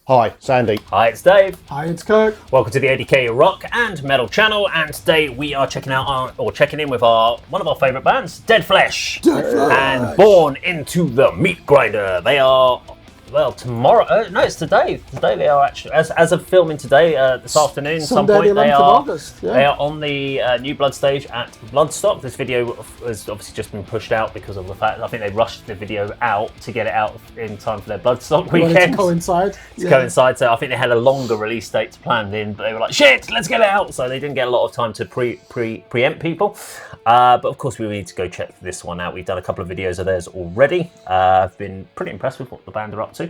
Hi, Sandy. Hi, it's Dave. Hi, it's Kirk. Welcome to the A.D.K rock and metal channel, and today we are checking in with one of our favourite bands, Dead Flesh, and Born Into the Meat Grinder. They are, well, tomorrow. No, it's today. Today they are actually, as of filming today, this afternoon, some point they are. They are on the new Blood stage at Bloodstock. This video has obviously just been pushed out because of the fact I think they rushed the video out to get it out in time for their Bloodstock weekend. To coincide. Coincide. So I think they had a longer release date planned in, but they were like, "Shit, let's get it out!" So they didn't get a lot of time to preempt people. But of course, we need to go check this one out. We've done a couple of videos of theirs already. I've been pretty impressed with what the band are up to.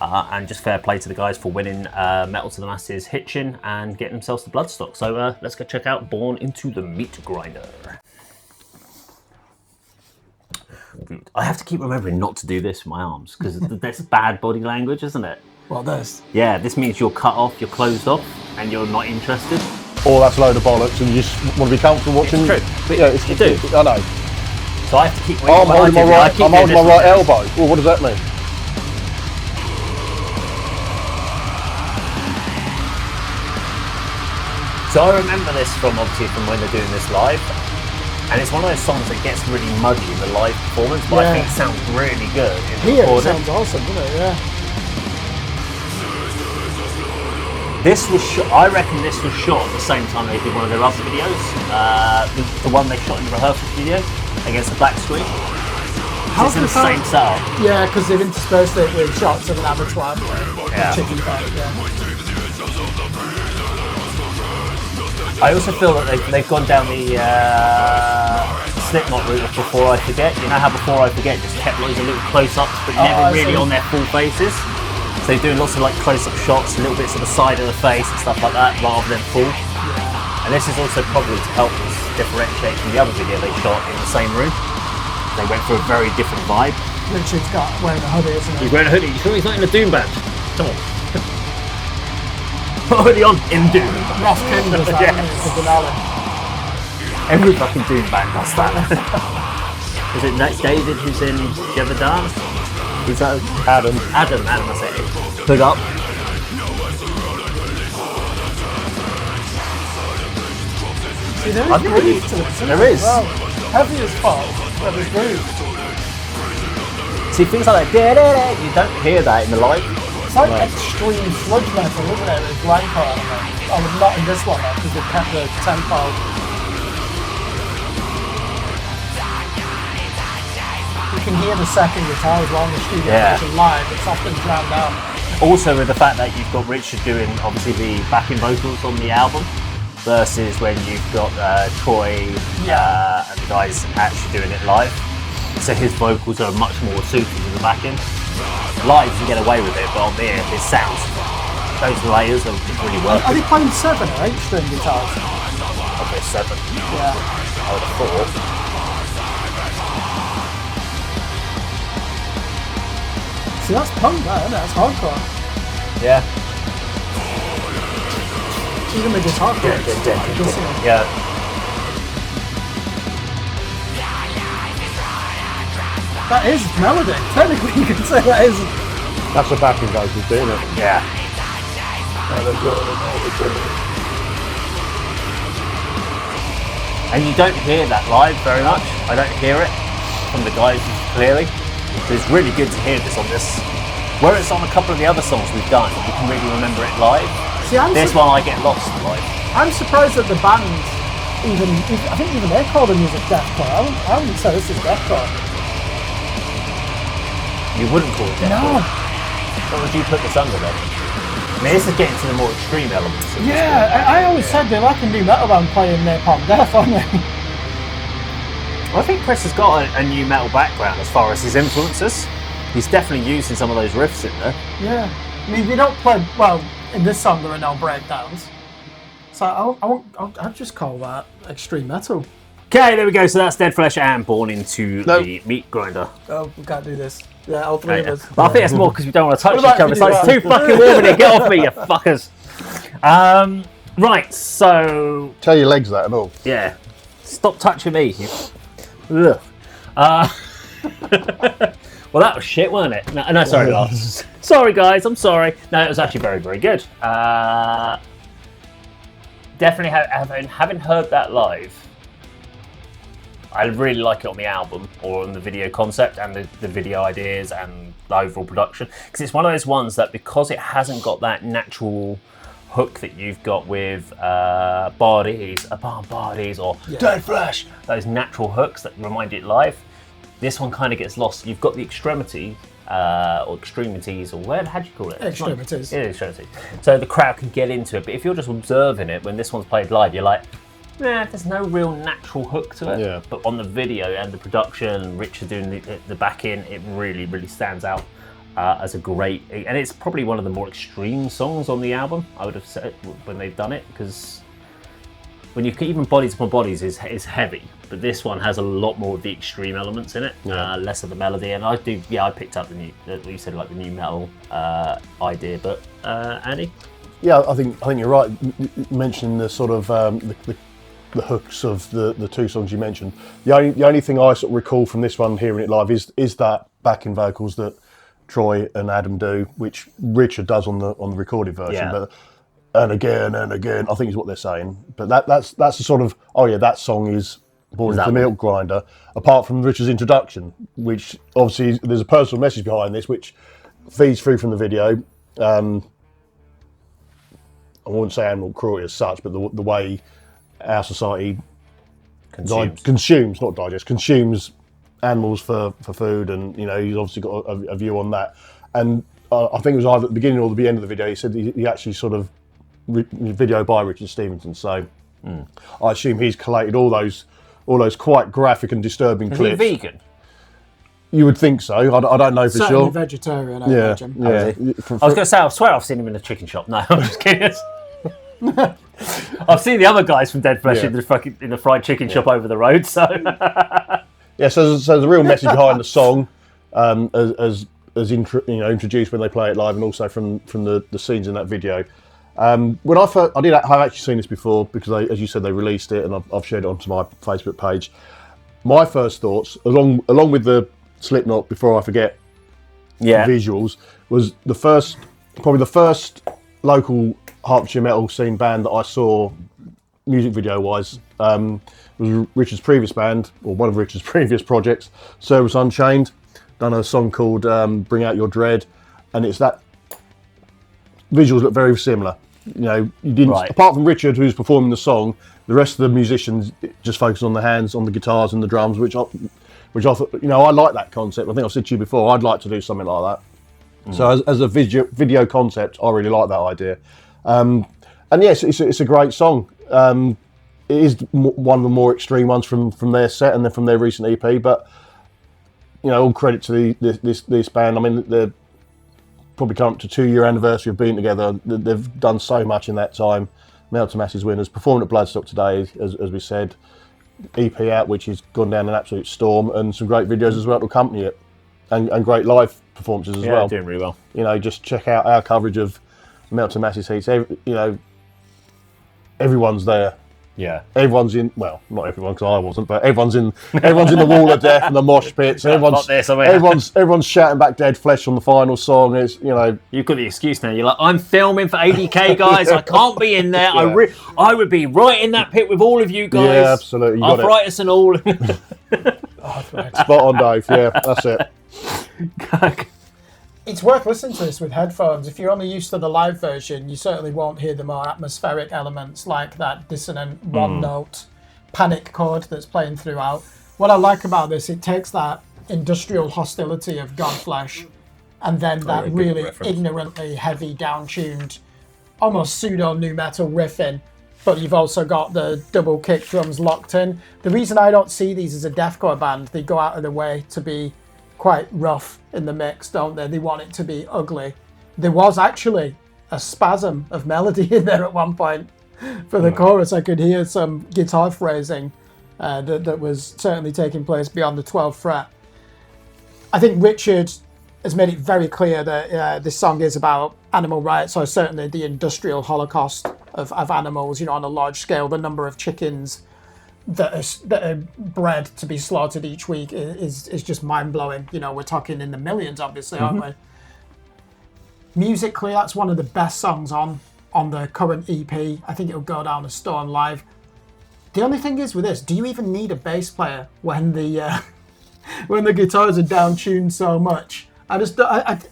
And just fair play to the guys for winning Metal to the Masses Hitchin and getting themselves to Bloodstock. So let's go check out Born Into the Meat Grinder. I have to keep remembering not to do this with my arms because that's bad body language, isn't it? Well, this. Yeah, this means you're cut off, you're closed off, and you're not interested. Or that's a load of bollocks and you just want to be comfortable watching. It's true. But yeah, you do. I know. So I have to keep. I'm holding my right elbow. Well, what does that mean? So I remember this from when they're doing this live, and it's one of those songs that gets really muddy in the live performance, but I think it sounds really good in the recording. It sounds awesome, doesn't it? Yeah. This was I reckon this was shot at the same time they did one of their other videos, the one they shot in the rehearsal studio against the black screen. It's in the same setup. Yeah, because they've interspersed it with shots of an abattoir. Chicken fat, I also feel that they've gone down the Slipknot route of Before I Forget. You know how Before I Forget just kept loads of little close-ups, but never really on their full faces. So they're doing lots of like close-up shots, little bits of the side of the face and stuff like that, rather than full. And this is also probably to help us differentiate from the other video they shot in the same room. They went for a very different vibe. Richard's wearing a hoodie, isn't he? He's wearing a hoodie. You sure he's not in a Doom band? Come on. Put a hoodie on in Doom. Ross King does that, for Denali. Every fucking Doom band does that. Is it David who's in Jebediah? Who's that? Adam, that's it. Hood up. See, there is groove to it. There is. Well, heavy as fuck, but there's groove. See, things like that, you don't hear that in the live. It's like extreme sludge metal, isn't it? With Rancor on it. Oh, not in this one, because they've kept the tempo. You can hear the second guitar as well in the studio version live. It's often drowned out. Also, with the fact that you've got Richard doing obviously the backing vocals on the album, versus when you've got Troy and the guys actually doing it live. So his vocals are much more suited to the backing. Live you get away with it, but on there it sounds. Those layers are really working. Are they playing 7 or 8 string guitars? Okay, 7. Yeah. I would have thought. See, that's punk, that, isn't it? That's hardcore. Yeah. Even the guitar chords. Yeah. That is melody. Technically, you can say that is. that's the backing vocals, isn't it? Yeah. And you don't hear that live very much. I don't hear it from the guys clearly. So it's really good to hear this on this. Whereas on a couple of the other songs we've done, you can really remember it live. See, this one I get lost live. I'm surprised that the band I think even they call the music deathcore. I wouldn't say this is deathcore. You wouldn't call it deathcore? No. What would you put this under then? I mean, this is getting to the more extreme elements. Yeah, I always said they like a new metal band playing Napalm Death, aren't they? I think Chris has got a new metal background as far as his influences. He's definitely using some of those riffs in there. Yeah. I mean, they don't play, well, in this song there are no breakdowns. So I'll just call that extreme metal. Okay, there we go. So that's Dead Flesh and Born Into the Meat Grinder. Oh, we can't do this. Yeah, all three of us. But I think it's more because we don't want to touch each other. It's like, it's too fucking warm in here. Get off me, you fuckers. Right, so... Tell your legs that and all. Yeah. Stop touching me. Ugh. Well, that was shit, wasn't it? No, sorry, Lars. Sorry, guys, I'm sorry. No, it was actually very, very good. Definitely having heard that live, I really like it on the album or on the video concept and the video ideas and the overall production. Because it's one of those ones that, because it hasn't got that natural hook that you've got with Bodies or Dead Flesh, those natural hooks that remind it live, this one kind of gets lost. You've got the extremity or extremities, or how do you call it? Extremities. Yeah, extremities. So the crowd can get into it, but if you're just observing it when this one's played live, you're like, nah, there's no real natural hook to it. Yeah. But on the video and the production, Richard doing the back in, it really, really stands out as a great, and it's probably one of the more extreme songs on the album, I would have said, when they've done it, because when you even Bodies Upon Bodies is heavy, but this one has a lot more of the extreme elements in it, less of the melody. And I picked up the new, you said, like the new metal idea. But Andy? Yeah, I think you're right. Mentioning the sort of the hooks of the two songs you mentioned. The only thing I sort of recall from this one, hearing it live, is that backing vocals that Troy and Adam do, which Richard does on the recorded version. Yeah. But and again, I think is what they're saying. But that's the sort of, that song is Born into the Milk Grinder. Apart from Richard's introduction, which obviously there's a personal message behind this, which feeds through from the video. I wouldn't say animal cruelty as such, but the way our society consumes, not digest, consumes animals for food, and he's obviously got a view on that. And I think it was either at the beginning or the end of the video, he said he actually sort of video by Richard Stevenson. So I assume he's collated all those quite graphic and disturbing clips. Is he vegan? You would think so. I don't know for Certainly sure. vegetarian, I imagine. Yeah. I was going to say, I swear I've seen him in a chicken shop. No, I'm just kidding. I've seen the other guys from Dead Flesh in the fried chicken shop over the road. So so there's a real message behind the song, as introduced when they play it live, and also from the scenes in that video. When I've actually seen this before, because as you said, they released it, and I've shared it onto my Facebook page. My first thoughts, along with the Slipknot, before I forget, visuals, was probably the first local Hertfordshire metal scene band that I saw, music video wise, was Richard's previous band, or one of Richard's previous projects, Service Unchained, done a song called Bring Out Your Dread, and it's that visuals look very similar. You didn't, apart from Richard, who's performing the song, the rest of the musicians just focus on the hands, on the guitars and the drums, which I thought, I like that concept. I think I've said to you before, I'd like to do something like that. So as a video concept, I really like that idea. And yes, it's a great song. It is one of the more extreme ones from their set and then from their recent EP. But all credit to this band. I mean, they're probably come up to 2-year anniversary of being together. They've done so much in that time. Mel to Masses winners, performing at Bloodstock today, as we said. EP out, which has gone down an absolute storm, and some great videos as well to accompany it, and great live performances as well. Doing really well. Just check out our coverage of Melt to Masses heats. Everyone's there. Yeah. Everyone's in. Well, not everyone, because I wasn't, but everyone's in the wall of death and the mosh pits. Everyone's shouting back Dead Flesh on the final song. It's You've got the excuse now. You're like, I'm filming for ADK, guys. I can't be in there. Yeah. I would be right in that pit with all of you guys. Yeah, absolutely. Arthritis and all. Spot on, Dave. Yeah, that's it. It's worth listening to this with headphones. If you're only used to the live version, you certainly won't hear the more atmospheric elements like that dissonant one-note panic chord that's playing throughout. What I like about this, it takes that industrial hostility of Godflesh and then that really ignorantly heavy, down-tuned, almost pseudo-nu metal riffing, but you've also got the double kick drums locked in. The reason I don't see these as a deathcore band, they go out of their way to be quite rough in the mix, don't they? They want it to be ugly. There was actually a spasm of melody in there at one point for the chorus. I could hear some guitar phrasing that was certainly taking place beyond the 12th fret. I think Richard has made it very clear that this song is about animal rights, or certainly the industrial holocaust of animals, on a large scale. The number of chickens that are bred to be slaughtered each week is just mind-blowing. We're talking in the millions, obviously, aren't we? Musically, that's one of the best songs on the current EP. I think it'll go down as Stone Live. The only thing is with this, do you even need a bass player when the when the guitars are down tuned so much? I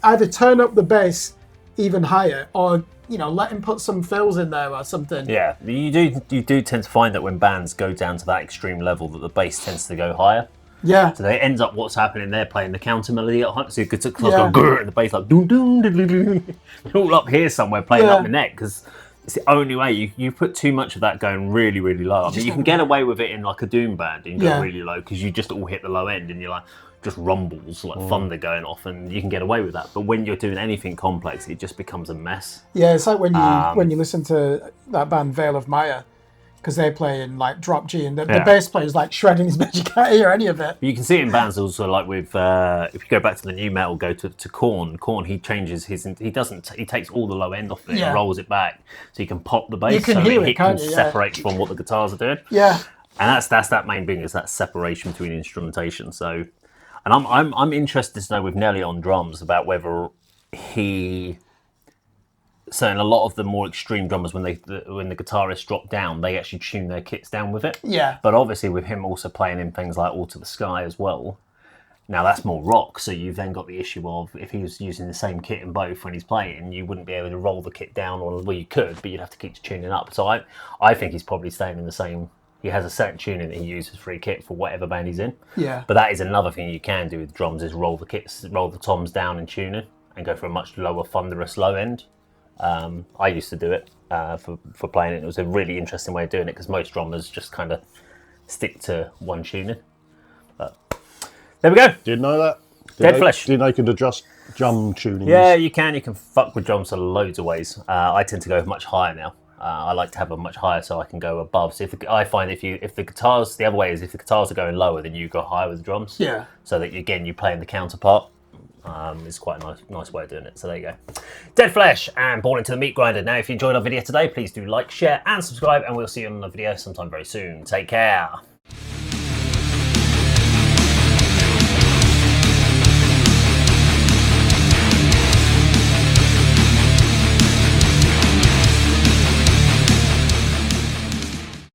either turn up the bass even higher, or let him put some fills in there or something. Yeah, you do tend to find that when bands go down to that extreme level, that the bass tends to go higher. Yeah. So they ends up what's happening. They're playing the counter melody at high, so you could go grrr, and the bass like doom doom doom doom doom. All up here somewhere playing up the neck, because it's the only way. You put too much of that going really, really low. I mean, you can get away with it in like a doom band and go really low, because you just all hit the low end and you're like just rumbles like thunder going off, and you can get away with that. But when you're doing anything complex, it just becomes a mess. Yeah, it's like when you listen to that band Veil of Maya, because they play in like drop G, and the bass player is like shredding his bed. You can't hear any of it. You can see it in bands also, like with if you go back to the new metal, go to Korn. Korn, he changes he takes all the low end off it and rolls it back, so you can pop the bass. You can so hear it can separate from what the guitars are doing. Yeah, and that's that main thing, is that separation between instrumentation. So, and I'm interested to know with Nelly on drums about whether he. So in a lot of the more extreme drummers, when the guitarists drop down, they actually tune their kits down with it. Yeah. But obviously with him also playing in things like All to the Sky as well, now that's more rock, so you've then got the issue of if he was using the same kit in both when he's playing, you wouldn't be able to roll the kit down, or well, you could, but you'd have to keep tuning up. So I think he's probably staying in the same. He has a certain tuning that he uses for a kit for whatever band he's in. Yeah. But that is another thing you can do with drums, is roll the toms down in tuning and go for a much lower thunderous low end. I used to do it for playing it. It was a really interesting way of doing it, because most drummers just kind of stick to one tuning. But there we go. Didn't know that. Dead Flesh. Didn't know you could adjust drum tuning. Yeah, you can. You can fuck with drums in loads of ways. I tend to go much higher now. I like to have a much higher, so I can go above. So I find if the guitars, the other way is if the guitars are going lower, then you go higher with the drums. Yeah. So that you play in the counterpart. It's quite a nice way of doing it. So there you go. Dead Flesh and Born into the Meat Grinder. Now, if you enjoyed our video today, please do like, share, and subscribe, and we'll see you on another video sometime very soon. Take care.